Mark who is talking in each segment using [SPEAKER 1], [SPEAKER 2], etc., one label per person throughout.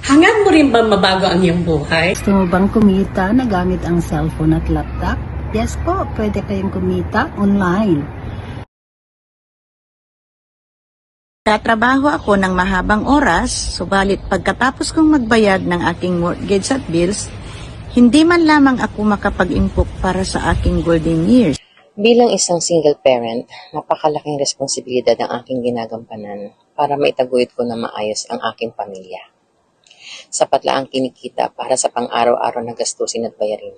[SPEAKER 1] Hangad mo rin ba mabago ang iyong buhay?
[SPEAKER 2] Gusto mo bang kumita na gamit ang cellphone at laptop? Yes po, pwede kayong kumita online.
[SPEAKER 3] Tatrabaho ako ng mahabang oras, subalit pagkatapos kong magbayad ng aking mortgage at bills, hindi man lamang ako makapag-impok para sa aking golden years.
[SPEAKER 4] Bilang isang single parent, napakalaking responsibilidad ang aking ginagampanan para maitaguyod ko na maayos ang aking pamilya. Sapat lang ang kinikita para sa pang-araw-araw na gastusin at bayarin.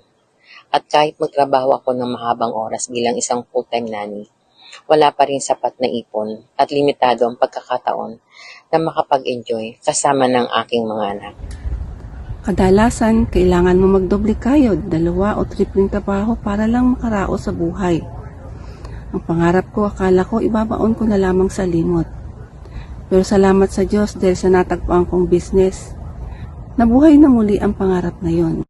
[SPEAKER 4] At kahit magtrabaho ako ng mahabang oras bilang isang full-time nanny, wala pa rin sapat na ipon at limitado ang pagkakataon na makapag-enjoy kasama ng aking mga anak.
[SPEAKER 5] Kadalasan, kailangan mo magdoble kayod, 2 o 3 trabaho para lang makaraos sa buhay. Ang pangarap ko, akala ko ibabaon ko na lamang sa limot. Pero salamat sa Diyos dahil sa natagpuan kong business, nabuhay na muli ang pangarap na yon.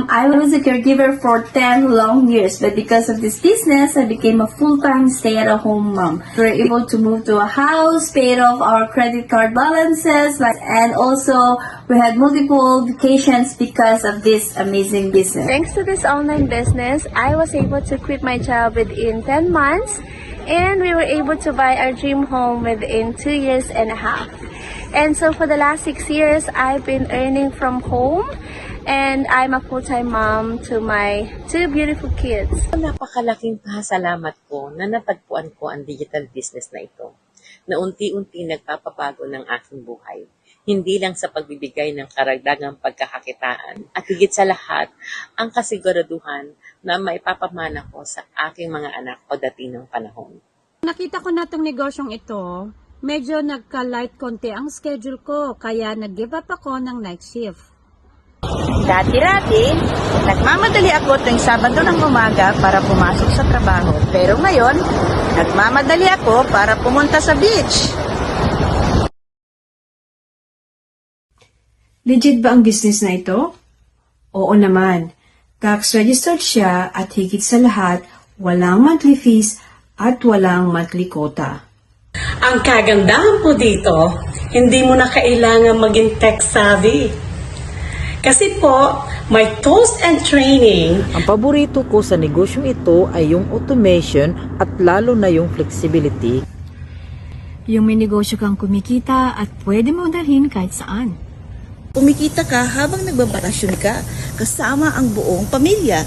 [SPEAKER 6] I was a caregiver for 10 long years, but because of this business, I became a full-time stay-at-home mom. We were able to move to a house, paid off our credit card balances, and also we had multiple vacations because of this amazing business.
[SPEAKER 7] Thanks to this online business, I was able to quit my job within 10 months, and we were able to buy our dream home within 2 years and a half. And so for the last 6 years, I've been earning from home, and I'm a full-time mom to my 2 beautiful kids.
[SPEAKER 4] Napakalaking pasalamat ko na natagpuan ko ang digital business na ito, na unti-unti nagpapabago ng aking buhay. Hindi lang sa pagbibigay ng karagdagang pagkakakitaan at higit sa lahat, ang kasiguraduhan na maipapamana ko sa aking mga anak pagdating ng panahon.
[SPEAKER 8] Nakita ko na itong negosyong ito, medyo nagka-light konti ang schedule ko, kaya nag-give up ako ng night shift.
[SPEAKER 3] Dati-dati, nagmamadali ako tuwing Sabado ng umaga para pumasok sa trabaho. Pero ngayon, nagmamadali ako para pumunta sa beach.
[SPEAKER 9] Legit ba ang business na ito? Oo naman. Tax-registered siya at higit sa lahat, walang monthly fees at walang monthly quota.
[SPEAKER 1] Ang kagandahan po dito, hindi mo na kailangan maging tech-savvy. Kasi po, may tools and training.
[SPEAKER 10] Ang paborito ko sa negosyong ito ay yung automation at lalo na yung flexibility.
[SPEAKER 11] Yung may negosyo kang kumikita at pwede mo dalhin kahit saan.
[SPEAKER 12] Kumikita ka habang nagbabakasyon ka kasama ang buong pamilya.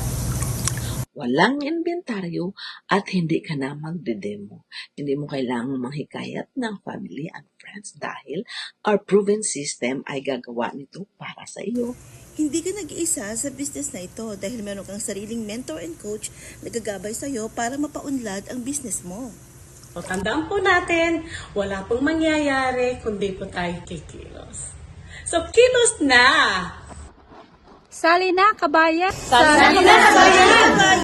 [SPEAKER 13] Walang inventaryo at hindi ka na magde-demo. Hindi mo kailangang manghikayat ng family and friends dahil our proven system ay gagawa nito para sa iyo.
[SPEAKER 12] Hindi ka nag-iisa sa business na ito dahil meron kang sariling mentor and coach na gagabay sa iyo para mapaunlad ang business mo.
[SPEAKER 1] O tandaan po natin, wala pong mangyayari kundi po tayo kikilos. So kilos na!
[SPEAKER 8] Sali na, kabayan!
[SPEAKER 6] Sali na, kabayan!